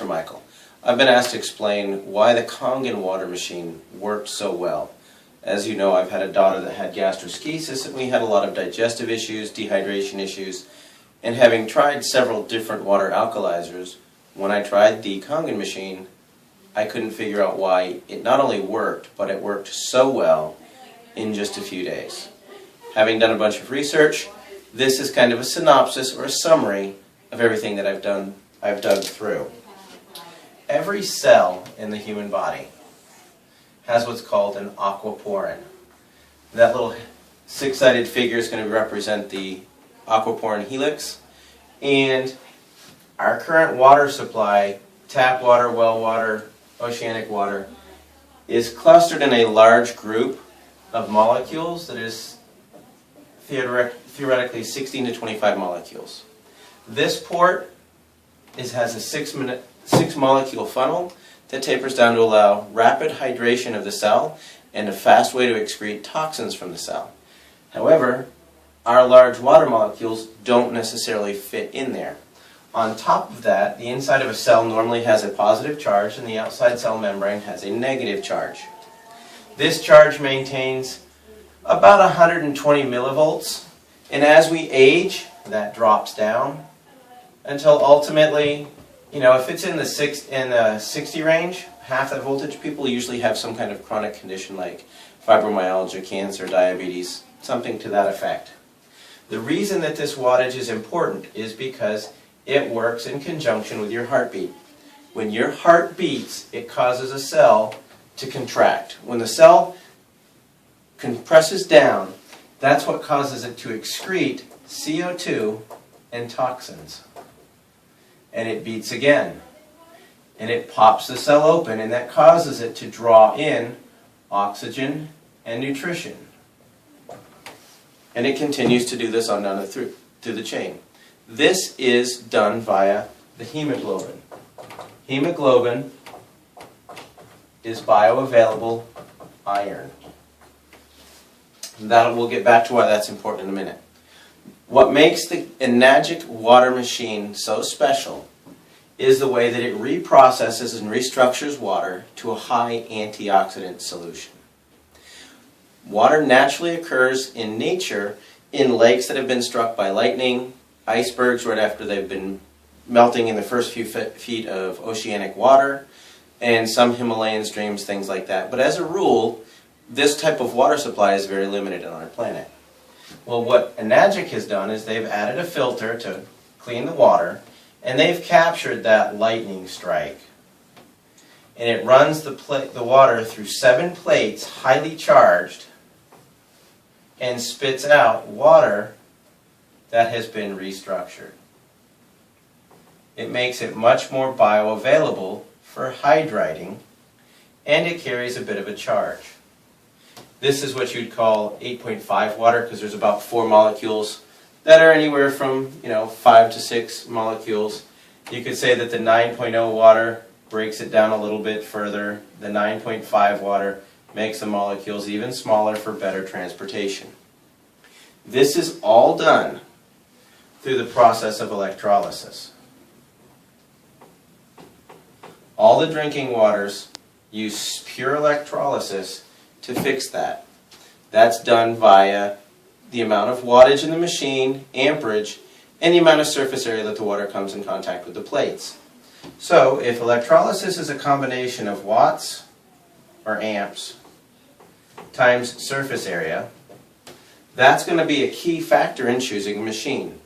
Michael. I've been asked to explain why the Kangen water machine worked so well. As you know, I've had a daughter that had gastroschisis, and we had a lot of digestive issues, dehydration issues, and having tried several different water alkalizers, when I tried the Kangen machine, I couldn't figure out why it not only worked, but it worked so well in just a few days. Having done a bunch of research, this is kind of a synopsis or a summary of everything that I've dug through. Every cell in the human body has what's called an aquaporin. That little six-sided figure is going to represent the aquaporin helix, and our current water supply, tap water, well water, oceanic water, is clustered in a large group of molecules that is theoretically 16 to 25 molecules. This port has a six molecule funnel that tapers down to allow rapid hydration of the cell and a fast way to excrete toxins from the cell. However, our large water molecules don't necessarily fit in there. On top of that, the inside of a cell normally has a positive charge and the outside cell membrane has a negative charge. This charge maintains about 120 millivolts, and as we age, that drops down until ultimately, if it's in the 60 range, half that voltage, people usually have some kind of chronic condition like fibromyalgia, cancer, diabetes, something to that effect. The reason that this wattage is important is because it works in conjunction with your heartbeat. When your heart beats, it causes a cell to contract. When the cell compresses down, that's what causes it to excrete CO2 and toxins. And it beats again. And it pops the cell open, and that causes it to draw in oxygen and nutrition. And it continues to do this on down through the chain. This is done via the hemoglobin. Hemoglobin is bioavailable iron. We'll get back to why that's important in a minute. What makes the Enagic water machine so special is the way that it reprocesses and restructures water to a high antioxidant solution. Water naturally occurs in nature in lakes that have been struck by lightning, icebergs right after they've been melting in the first few feet of oceanic water, and some Himalayan streams, things like that. But as a rule, this type of water supply is very limited on our planet. Well, what Enagic has done is they've added a filter to clean the water, and they've captured that lightning strike. And it runs the water through 7 plates, highly charged, and spits out water that has been restructured. It makes it much more bioavailable for hydrating, and it carries a bit of a charge. This is what you'd call 8.5 water, because there's about 4 molecules that are anywhere from 5 to 6 molecules. You could say that the 9.0 water breaks it down a little bit further. The 9.5 water makes the molecules even smaller for better transportation. This is all done through the process of electrolysis. All the drinking waters use pure electrolysis to fix that. That's done via the amount of wattage in the machine, amperage, and the amount of surface area that the water comes in contact with the plates. So if electrolysis is a combination of watts or amps times surface area, that's going to be a key factor in choosing a machine.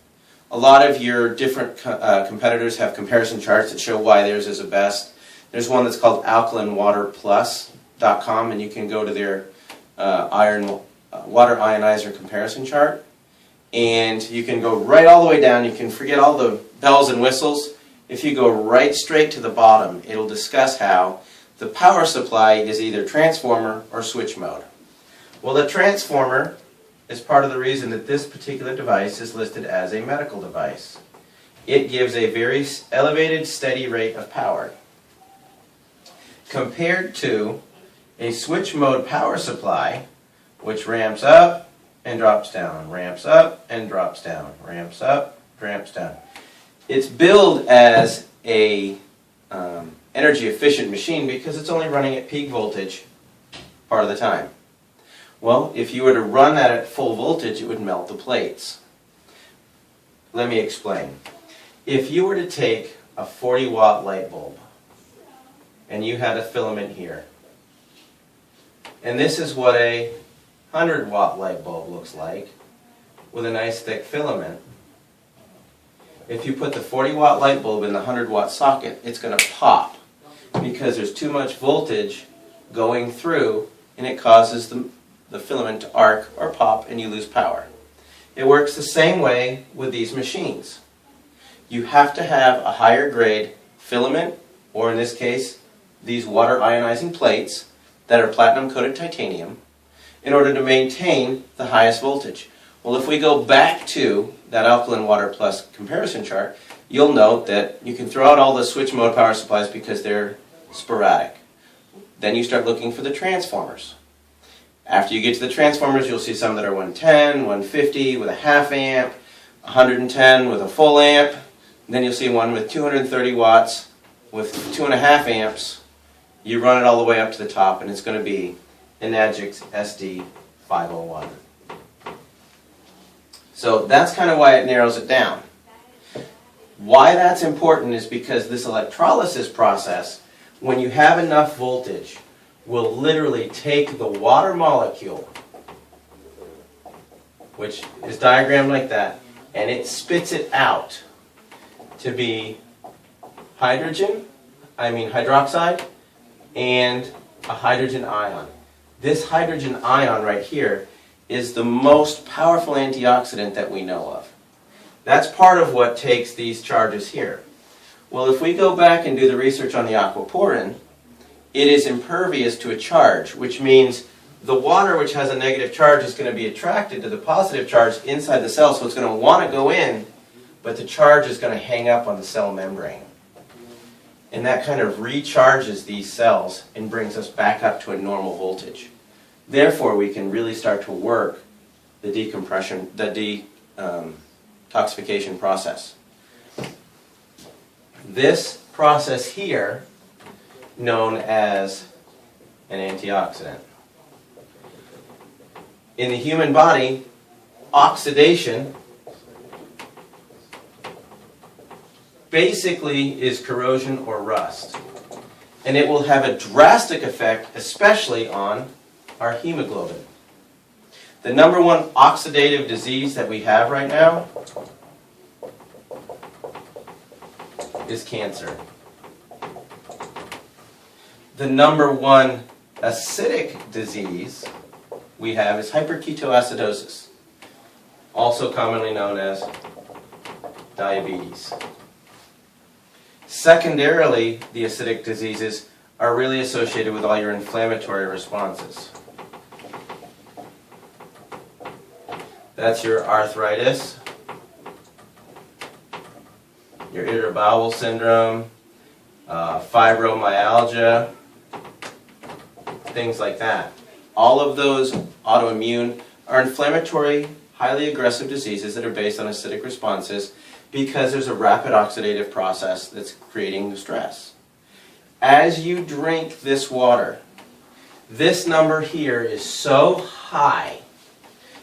A lot of your different competitors have comparison charts that show why theirs is the best. There's one that's called AlkalineWaterPlus.com, and you can go to their water ionizer comparison chart, and you can go right all the way down. You can forget all the bells and whistles. If you go right straight to the bottom, it'll discuss how the power supply is either transformer or switch mode. Well, the transformer is part of the reason that this particular device is listed as a medical device. It gives a very elevated, steady rate of power, compared to a switch mode power supply, which ramps up and drops down, ramps up and drops down, ramps up, ramps down. It's billed as a energy efficient machine because it's only running at peak voltage part of the time. Well, if you were to run that at full voltage, it would melt the plates. Let me explain. If you were to take a 40-watt light bulb and you had a filament here, and this is what a 100-watt light bulb looks like with a nice thick filament. If you put the 40-watt light bulb in the 100-watt socket, it's going to pop because there's too much voltage going through and it causes the filament to arc or pop and you lose power. It works the same way with these machines. You have to have a higher grade filament, or in this case, these water ionizing plates that are platinum coated titanium, in order to maintain the highest voltage. Well, if we go back to that alkaline water plus comparison chart, you'll note that you can throw out all the switch mode power supplies because they're sporadic. Then you start looking for the transformers. After you get to the transformers, you'll see some that are 110, 150 with a half amp, 110 with a full amp. And then you'll see one with 230 watts with 2.5 amps. You run it all the way up to the top and it's going to be Enagic SD501. So that's kind of why it narrows it down. Why that's important is because this electrolysis process, when you have enough voltage, will literally take the water molecule, which is diagrammed like that, and it spits it out to be hydroxide and a hydrogen ion. This hydrogen ion right here is the most powerful antioxidant that we know of. That's part of what takes these charges here. Well, if we go back and do the research on the aquaporin, it is impervious to a charge, which means the water which has a negative charge is going to be attracted to the positive charge inside the cell, so it's going to want to go in, but the charge is going to hang up on the cell membrane. And that kind of recharges these cells and brings us back up to a normal voltage. Therefore, we can really start to work the detoxification process. This process here, known as an antioxidant. In the human body, oxidation basically is corrosion or rust. And it will have a drastic effect, especially on our hemoglobin. The number one oxidative disease that we have right now is cancer. The number one acidic disease we have is hyperketoacidosis, also commonly known as diabetes. Secondarily, the acidic diseases are really associated with all your inflammatory responses. That's your arthritis, your irritable bowel syndrome, fibromyalgia, things like that. All of those autoimmune are inflammatory, highly aggressive diseases that are based on acidic responses because there's a rapid oxidative process that's creating the stress. As you drink this water, this number here is so high.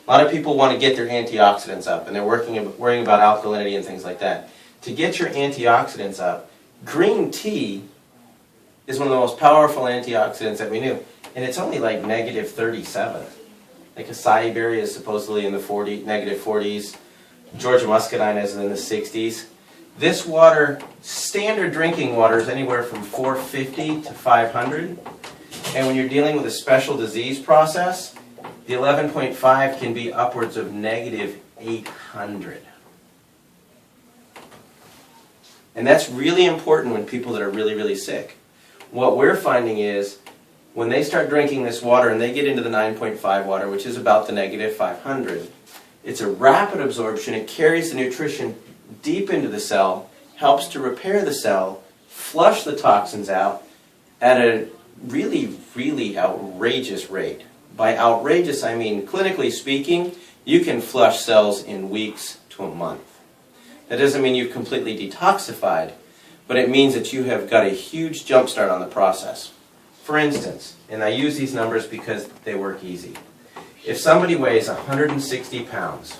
A lot of people want to get their antioxidants up, and they're worrying about alkalinity and things like that. To get your antioxidants up, green tea is one of the most powerful antioxidants that we knew. And it's only like negative 37. Like acai berry is supposedly in the negative 40s. Georgia muscadine is in the 60s. This water, standard drinking water, is anywhere from 450 to 500. And when you're dealing with a special disease process, the 11.5 can be upwards of negative 800. And that's really important when people that are really, really sick. What we're finding is when they start drinking this water and they get into the 9.5 water, which is about the negative 500, it's a rapid absorption. It carries the nutrition deep into the cell, helps to repair the cell, flush the toxins out at a really, really outrageous rate. By outrageous, I mean, clinically speaking, you can flush cells in weeks to a month. That doesn't mean you've completely detoxified, but it means that you have got a huge jump start on the process. For instance, and I use these numbers because they work easy. If somebody weighs 160 pounds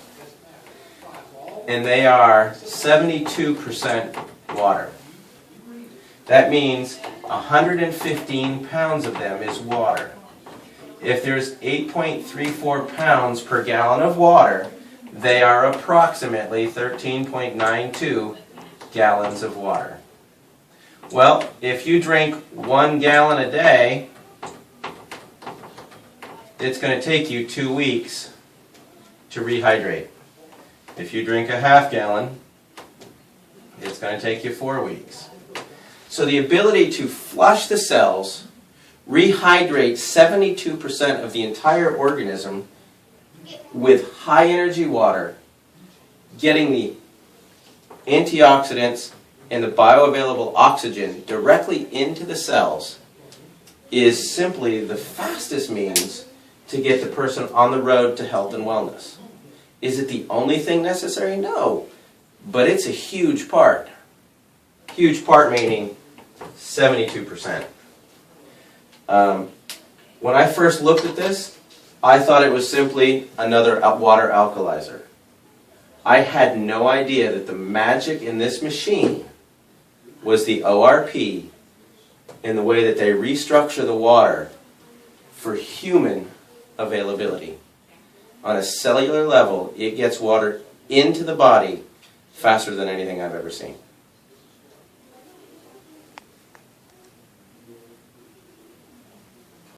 and they are 72% water, that means 115 pounds of them is water. If there's 8.34 pounds per gallon of water, they are approximately 13.92 gallons of water. Well, if you drink 1 gallon a day, it's going to take you 2 weeks to rehydrate. If you drink a half gallon, it's going to take you 4 weeks. So the ability to flush the cells, rehydrate 72% of the entire organism with high energy water, getting the antioxidants and the bioavailable oxygen directly into the cells, is simply the fastest means to get the person on the road to health and wellness. Is it the only thing necessary? No. But it's a huge part. Huge part meaning 72%. When I first looked at this, I thought it was simply another water alkalizer. I had no idea that the magic in this machine was the ORP in the way that they restructure the water for human availability. On a cellular level, it gets water into the body faster than anything I've ever seen.